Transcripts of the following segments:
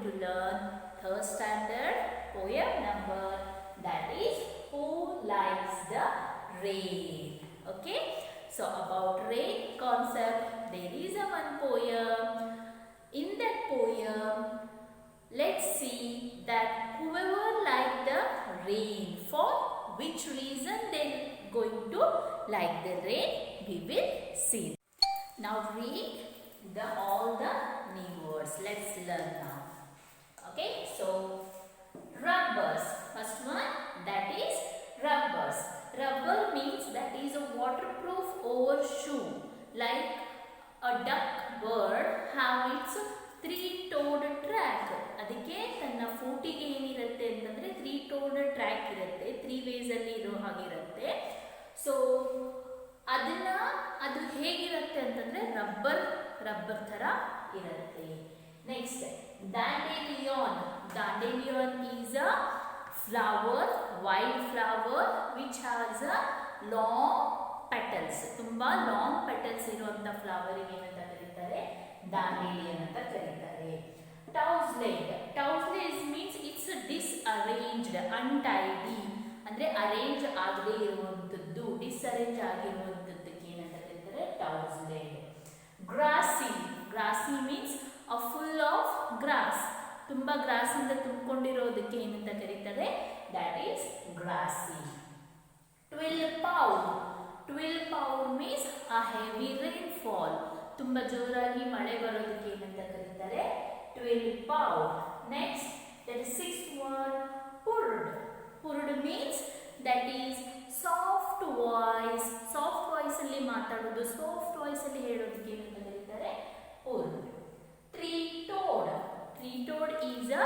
to learn third standard poem number, that is Who Likes the Rain. Okay, so about rain concept, there is a one poem. In that poem, let's see that whoever like the rain, for which reason they going to like the rain, we will see. Now read all the new words. Let's learn now. Okay, so rubbers. First one, that is rubbers. Rubber means that is a waterproof over shoe. Like a duck bird have its three-toed track. ಅದಕ್ಕೆ ತನ್ನ ಫೂಟಿಗೆ ಏನಿರುತ್ತೆ ಅಂತಂದರೆ tree toad track ಇರುತ್ತೆ, three ವೇಸಲ್ಲಿ ಇರೋ ಹಾಗಿರುತ್ತೆ. So ಅದು ಹೇಗಿರುತ್ತೆ ಅಂತಂದರೆ ರಬ್ಬರ್ ಥರ ಇರುತ್ತೆ. Next dandelion. Dandelion is a flower, white flower which has a long petals. ತುಂಬಾ ಲಾಂಗ್ ಪೆಟಲ್ಸ್ ಇರುವಂತ ಫ್ಲವರ್ ಗೆ ಏನಂತ ಕರೀತಾರೆ? ದಾಂಡೇಲಿಯನ್ ಅಂತ ಕರೀತಾರೆ. ಟೌಸ್ಲೇಟ್ ಮೀನ್ಸ್ ಇಟ್ಸ್ ಡಿಸ್ಅರೇಂಜ್ಡ್, ಅನ್ಟೈಡಿ ಅಂದ್ರೆ ಅರೇಂಜ್ ಆಗದೆ ಇರುವಂತದ್ದು, ಡಿಸ್ಅರೇಂಜ್ ಆಗಿರುವಂತದ್ದಕ್ಕೆ ಏನಂತ ಕರೀತಾರೆ? ಟೌಸ್ಲೇಟ್. ಗ್ರಾಸಿ means a full of gross, ತುಂಬಾ ಗ್ರಾಸ್ ಇಂದ ತುಂಬಿಕೊಂಡಿರೋದಕ್ಕೆ ಏನಂತ ಕರೀತಾರೆ? That is ಗ್ರಾಸಿ. Twill power means a heavy rain fall, ತುಂಬಾ ಜೋರಾಗಿ ಮಳೆ ಬರೋದಕ್ಕೆ ಏನಂತ ಕರೀತಾರೆ? Twill power. Next that is sixth word, ಪುರ್ಡ್ means that is soft voice ಅಲ್ಲಿ ಮಾತಾಡೋದು, ಸಾಫ್ಟ್ ವಾಯ್ಸ್ ಅಲ್ಲಿ ಹೇಳೋದಕ್ಕೆ ಏನಂತ ಕರೀತಾರೆ? ಪುರ್ಡ್. Tree-toad is a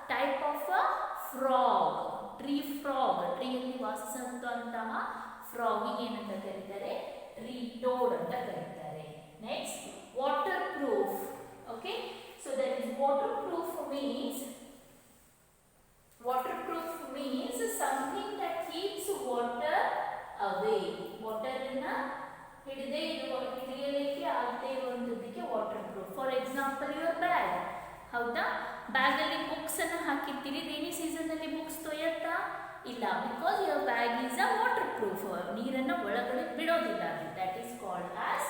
type of a frog. Tree ಅಲ್ಲಿ ವಾಸಿಸುವಂತಹ ಫ್ರಾಗಿಗೆ ಏನಂತ ಕರೀತಾರೆ? Tree-toad ಅಂತ ಕರೀತಾರೆ. Next waterproof. Okay, so that is waterproof means something that keeps water away. ವಾಟರ್ನ ಹಿಡಿಯಲಿಕ್ಕೆ ಆಗದೆ ಇರುವಂತದ್ದಕ್ಕೆ waterproof. For example your bag. ಹೌದಾ, ಬ್ಯಾಗ್ ಅಲ್ಲಿ ಬುಕ್ಸ್ ಅನ್ನು ಹಾಕಿರ್ತೀರಿ, ರೈನಿ ಸೀಸನ್ ಅಲ್ಲಿ ಬುಕ್ಸ್ ತೊಯ್ಯತ್ತಾ? ಇಲ್ಲ, because your bag is a waterproof, ನೀರನ್ನು ಒಳಗಡೆ ಬಿಡೋದಿಲ್ಲ. That is called as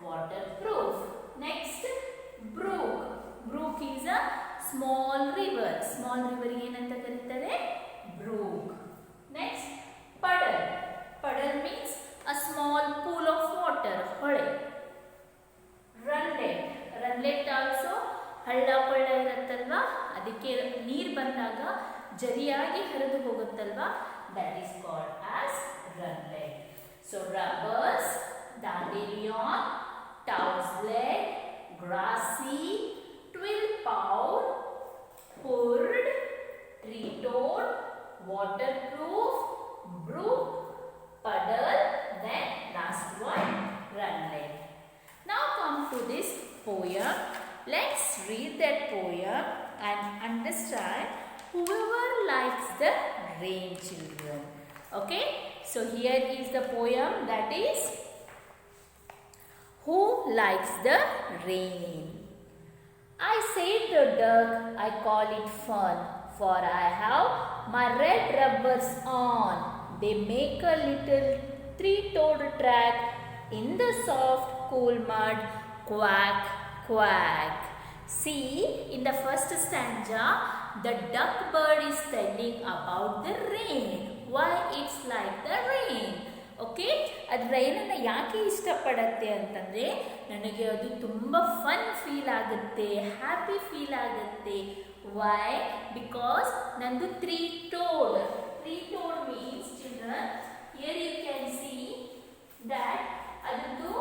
waterproof. Next brook is a small river ಏನಂತ ಕರೀತಾರೆ? Brook. Next puddle means a small pool of water, ಹೊಳೆ. ರನ್ಲೆಟ್ also ಹಳ್ಳ ಕೊಳ್ಳ ಇರುತ್ತಲ್ವಾ, ಅದಕ್ಕೆ ನೀರು ಬಂದಾಗ ಜರಿಯಾಗಿ ಹರಿದು ಹೋಗುತ್ತಲ್ವಾ, that is called as ರನ್ಲೆಟ್. So rubbers, ದಾಂಡೇಲಿಯಾನ್, ಟೌಸ್ಲೆಟ್, ಗ್ರಾಸಿ, twill power, ಪುರ್ಡ್, tree-toad, waterproof, brook, puddle, then last one, runlet. Now come to this poem. Let's read that poem and understand whoever likes the rain, children. Okay, so here is the poem, that is Who Likes the Rain. I said the duck, I call it fun, for I have my red rubbers on. They make a little three-toed track in the soft cool mud. Quack, quack. See, in the first stanza, the duck bird is telling about the rain. Why it's like the rain. Okay, ಅದು ರೈನನ್ನು ಯಾಕೆ ಇಷ್ಟಪಡತ್ತೆ ಅಂತಂದರೆ, ನನಗೆ ಅದು ತುಂಬ fun feel ಆಗುತ್ತೆ, happy feel ಆಗುತ್ತೆ. ವೈ? ಬಿಕಾಸ್ ನಂದು three-toed means children, here you can see that ಅದರದ್ದು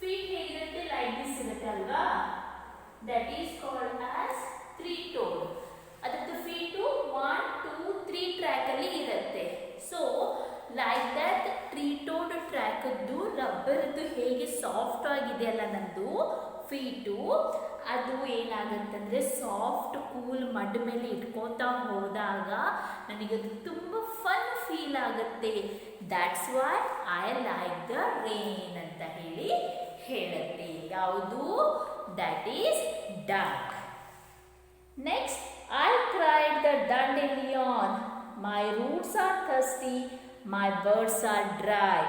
ಫೀಟ್ ಹೇಗಿರುತ್ತೆ? ಲೈಕ್ ದಿಸ್ ಇರುತ್ತೆ ಅಲ್ವಾ, that is called as three-toed. ಅದರದ್ದು ಫೀಟು 1, 2, 3 ಟ್ರ್ಯಾಕಲ್ಲಿ ಇರುತ್ತೆ. ಸೊ ಲೈಕ್ ದಟ್ ಟ್ರೀ-ಟೋಡ್ ಟ್ರ್ಯಾಕದ್ದು ರಬ್ಬರ್ದು ಹೇಗೆ ಸಾಫ್ಟ್ ಆಗಿದೆ ಅಲ್ಲ ನಂದು ಫೀಟು, ಅದು ಏನಾಗುತ್ತಂದರೆ ಸಾಫ್ಟ್ ಕೂಲ್ ಮಡ್ ಮೇಲೆ ಇಟ್ಕೋತಾ ಹೋದಾಗ ನನಗದು ತುಂಬ ಫನ್ ಫೀಲ್ ಆಗುತ್ತೆ. That's why I like the rain ಅಂತ ಹೇಳುತ್ತೆ. ಯಾವುದು? That is duck. Next, I cried the dandelion. My roots are thirsty, my birds are dry.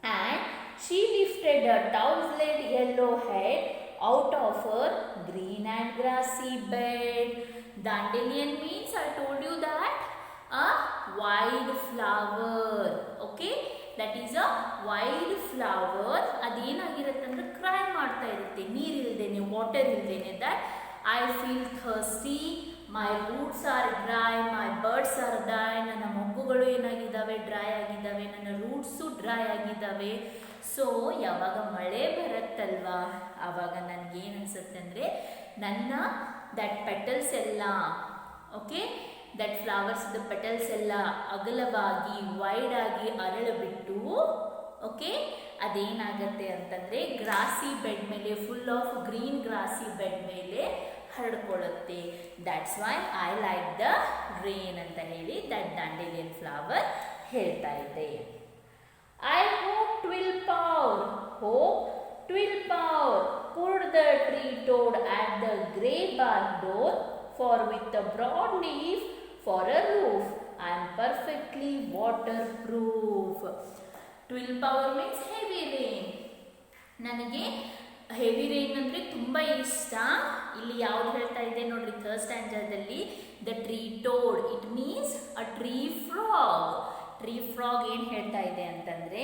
And she lifted her tousled yellow head out of her green and grassy bed. Dandelion means, I told you that, a wild flower. Okay, that is a wild flower. ಅದೇನಾಗಿರುತ್ತೆ ಅಂದರೆ cry ಮಾಡ್ತಾ ಇರುತ್ತೆ, ನೀರಿಲ್ದೇನೆ, water ಇಲ್ದೇನೆ. That I feel thirsty, my roots are dry, my birds are dry. ನನ್ನ ಮೊಗ್ಗುಗಳು ಏನಾಗಿದ್ದಾವೆ, dry ಆಗಿದ್ದಾವೆ, ನನ್ನ ರೂಟ್ಸು ಡ್ರೈ ಆಗಿದ್ದಾವೆ. ಸೊ ಯಾವಾಗ ಮಳೆ ಬರುತ್ತಲ್ವಾ, ಆವಾಗ ನನಗೇನು ಅನಿಸುತ್ತೆ ಅಂದರೆ ನನ್ನ ದಟ್ ಪೆಟಲ್ಸ್ ಎಲ್ಲ, ಓಕೆ, ದಟ್ ಫ್ಲವರ್ಸ್ದು ಪೆಟಲ್ಸ್ ಎಲ್ಲ ಅಗಲವಾಗಿ ವೈಡ್ ಆಗಿ ಅರಳಿಬಿಟ್ಟು, ಓಕೆ, ಅದೇನಾಗತ್ತೆ ಅಂತಂದರೆ ಗ್ರಾಸಿ ಬೆಡ್ ಮೇಲೆ, ಫುಲ್ ಆಫ್ ಗ್ರೀನ್ ಗ್ರಾಸಿ ಬೆಡ್ ಮೇಲೆ ಹರಡ್ಕೊಳ್ಳುತ್ತೆ. That's why I like the rain ಅಂತ ಹೇಳಿ ದಟ್ ಡ್ಯಾಂಡೇಲಿಯನ್ ಫ್ಲವರ್ ಹೇಳ್ತಾ ಇದ್ದೆ. I hope twill power, hope twill power, pulled the tree toad at the grey barn door, for with a broad leaf for a roof, I am perfectly waterproof. Twill power means heavy rain. ನನಗೆ heavy rain ಅಂದರೆ ತುಂಬ ಇಷ್ಟ. ಇಲ್ಲಿ ಯಾವ್ದು ಹೇಳ್ತಾ ಇದೆ ನೋಡ್ರಿ, third ಸ್ಟ್ಯಾಂಡರ್ಡಲ್ಲಿ the tree toad, it means a tree frog. Tree frog ಏನು ಹೇಳ್ತಾ ಇದೆ ಅಂತಂದರೆ,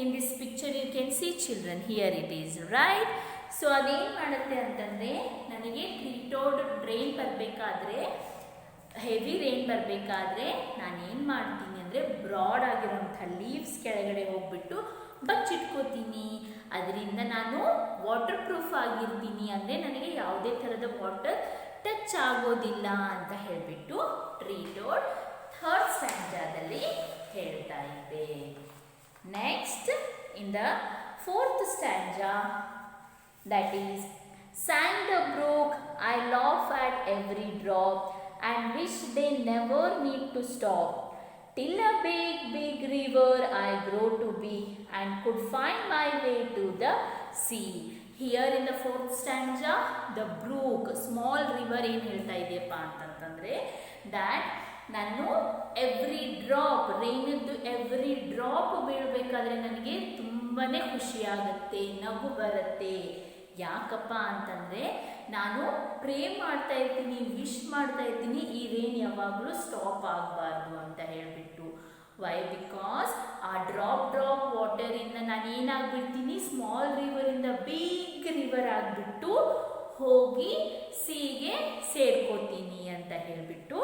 in this picture you can see children, here it is right. So ಅದೇನು ಮಾಡುತ್ತೆ ಅಂತಂದರೆ, ನನಗೆ ಟ್ರೀ ಟೋಡ್ ರೈನ್ ಬರಬೇಕಾದ್ರೆ, ಹೆವಿ ರೈನ್ ಬರಬೇಕಾದ್ರೆ ನಾನೇನು ಮಾಡ್ತೀನಿ ಅಂದರೆ, ಬ್ರಾಡ್ ಆಗಿರೋಂಥ ಲೀವ್ಸ್ ಕೆಳಗಡೆ ಹೋಗ್ಬಿಟ್ಟು ಬಚ್ಚಿಟ್ಕೋತೀನಿ. ಅದರಿಂದ ನಾನು ವಾಟರ್ ಪ್ರೂಫ್ ಆಗಿರ್ತೀನಿ, ಅಂದರೆ ನನಗೆ ಯಾವುದೇ ಥರದ ವಾಟರ್ ಟಚ್ ಆಗೋದಿಲ್ಲ ಅಂತ ಹೇಳಿಬಿಟ್ಟು ಟ್ರೀ ಟೋಡ್ ಥರ್ಡ್ ಸ್ಟ್ಯಾಂಡರ್ಡಲ್ಲಿ ಹೇಳ್ತಾ ಇದ್ದೆ. Next, in the fourth standard, that is, sang the brook, I laugh at every drop and wish they never need to stop, till a big, big river I grow to be and could find my way to the sea. Here in the fourth stanza, the brook, small river ಏನು ಹೇಳ್ತಾ ಇದೆಯಪ್ಪ ಅಂತಂತಂದರೆ, that ನಾನು every drop, ರೈನದ್ದು every drop ಬೀಳಬೇಕಾದ್ರೆ ನನಗೆ ತುಂಬಾ ಖುಷಿಯಾಗುತ್ತೆ, ನಗು ಬರುತ್ತೆ. ಯಾಕಪ್ಪ ಅಂತಂದರೆ, ನಾನು ಪ್ರೇ ಮಾಡ್ತಾ ಇರ್ತೀನಿ, ವಿಶ್ ಮಾಡ್ತಾ ಇರ್ತೀನಿ, ಈ ರೇನ್ ಯಾವಾಗಲೂ ಸ್ಟಾಪ್ ಆಗಬಾರ್ದು ಅಂತ ಹೇಳಿಬಿಟ್ಟು. ವೈ? ಬಿಕಾಸ್ ಆ ಡ್ರಾಪ್ ವಾಟರಿಂದ ನಾನು ಏನಾಗ್ಬಿಡ್ತೀನಿ, ಸ್ಮಾಲ್ ರಿವರಿಂದ ಬಿಗ್ ರಿವರ್ ಆಗಿಬಿಟ್ಟು ಹೋಗಿ ಸೀಗೆ ಸೇರ್ಕೋತೀನಿ ಅಂತ ಹೇಳಿಬಿಟ್ಟು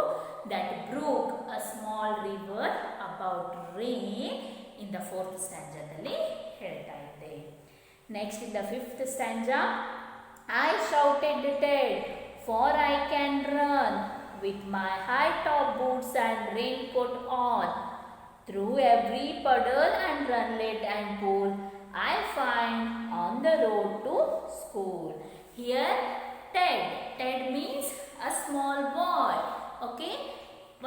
that brook, a small river about rain in the fourth ಸ್ಟ್ಯಾಂಜಾದಲ್ಲಿ ಹೇಳ್ತಾ ಇದ್ದೆ. Next, in the fifth stanza, I shouted dead, for I can run with my high top boots and raincoat on, through every puddle and runlet and pool I find on the road to school. Here, Ted means a small boy. Okay,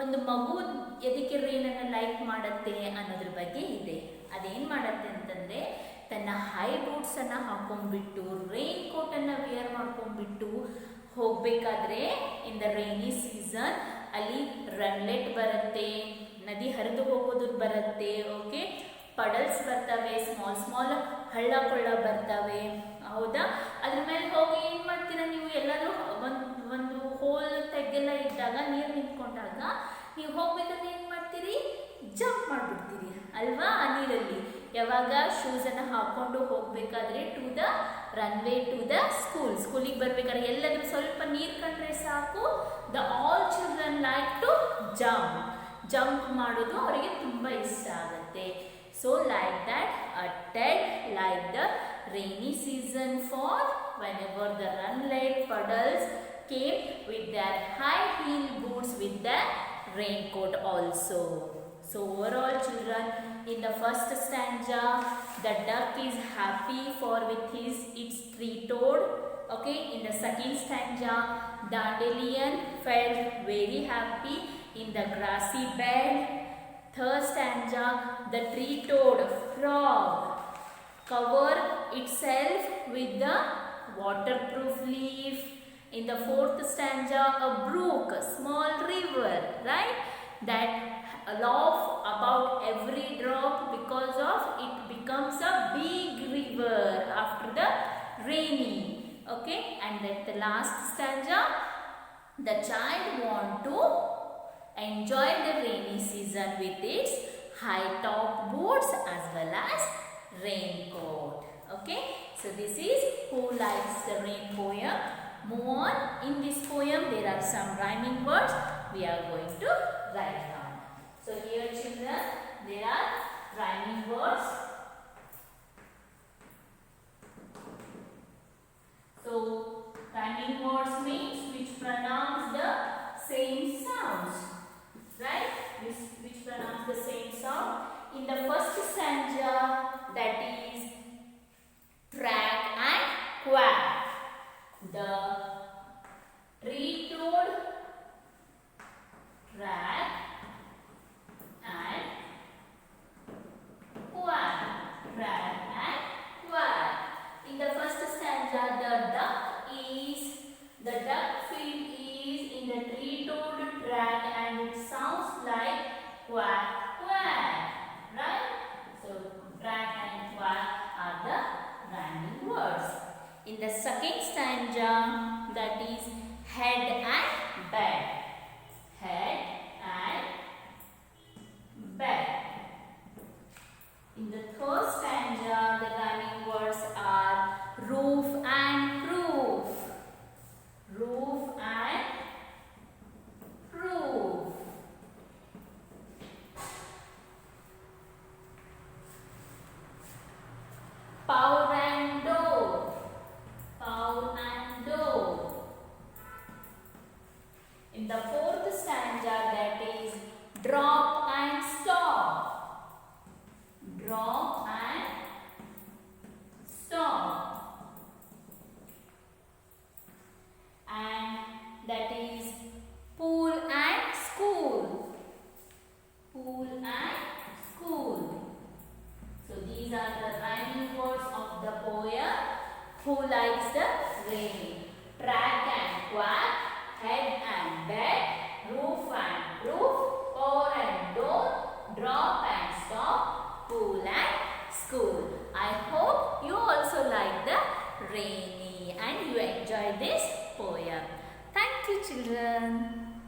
ಒಂದು ಮಗು ಎದಕ್ಕೆ ರೇನನ್ನು like ಮಾಡುತ್ತೆ ಅನ್ನೋದ್ರ ಬಗ್ಗೆ ಇದೆ. ಅದೇನು ಮಾಡುತ್ತೆ ಅಂತಂದರೆ, ತನ್ನ ಹೈ ಬೂಟ್ಸನ್ನು ಹಾಕೊಂಡ್ಬಿಟ್ಟು, ರೈನ್ ಕೋಟನ್ನು ವೇರ್ ಮಾಡ್ಕೊಂಡ್ಬಿಟ್ಟು ಹೋಗಬೇಕಾದ್ರೆ, ಇನ್ ದ ರೈನಿ ಸೀಸನ್ ಅಲ್ಲಿ ರನ್ಲೆಟ್ ಬರುತ್ತೆ, ನದಿ ಹರಿದು ಹೋಗೋದು ಬರುತ್ತೆ, ಓಕೆ, ಪಡಲ್ಸ್ ಬರ್ತವೆ, ಸ್ಮಾಲ್ ಹಳ್ಳ ಕೊಳ್ಳ ಬರ್ತವೆ, ಹೌದಾ. ಅದ್ರ ಮೇಲೆ ಹೋಗಿ ಏನು ಮಾಡ್ತೀರಾ ನೀವು ಎಲ್ಲರೂ, ಒಂದು ಹೋಲ್ ತೆಗೆಲ್ಲ ಇದ್ದಾಗ, ನೀರು ನಿಂತ್ಕೊಂಡಾಗ ನೀವು ಹೋಗ್ಬೇಕಾದ್ರೆ ಏನು ಮಾಡ್ತೀರಿ, ಜಂಪ್ ಮಾಡಿಬಿಡ್ತೀರಿ ಅಲ್ವಾ ಆ ನೀರಲ್ಲಿ. ಯಾವಾಗ ಶೂಸನ್ನು ಹಾಕ್ಕೊಂಡು ಹೋಗಬೇಕಾದ್ರೆ to the runway to the ಸ್ಕೂಲಿಗೆ ಬರಬೇಕಾದ್ರೆ ಎಲ್ಲಾದರೂ ಸ್ವಲ್ಪ ನೀರು ಕಂಡ್ರೆ ಸಾಕು, the all children like to jump ಮಾಡೋದು ಅವರಿಗೆ ತುಂಬ ಇಷ್ಟ ಆಗುತ್ತೆ. So like that a ted like the rainy season for whenever the runlet puddles came with their high heel boots with their raincoat also. So overall children, in the first stanza, the duck is happy for with its tree toad. Okay, in the second stanza, dandelion felt very happy in the grassy bed. Third stanza, the tree toad frog cover itself with the waterproof leaf. In the fourth stanza, a brook, a small river, right? That laugh about every drop because of it becomes a big river after the raining. Okay, and at the last stanza, the child want to enjoy the rainy season with its high top boots as well as raincoat. Okay, so this is Who Likes the Rain poem. Move on. In this poem there are some rhyming words we are going to write down. So here children, there are rhyming words. So rhyming words means which pronounce the same sounds, right? Which pronounce the same sound. In the first stanza, that is track and quack. The tree-toed track and quack. Track and quack. In the first stanza, the duck field is in the tree-toed track and it sounds like quack quack, right? So track and quack are the rhyming words. In the second stanza, that is head and bed. Head and bed. In the third stanza, the rhyming words are roof and proof. Roof and proof. Power and door. Power and door. In the fourth stanza, that is drop and stop. Drop and stop. And that is pool and school. Pool and school. So these are the rhyming words of the poem Who Likes the Rain. Track and quack, head and bed, roof and roof, power and door, drop and stop, pool and school. I hope you also like the rainy and you enjoy this poem. Thank you children.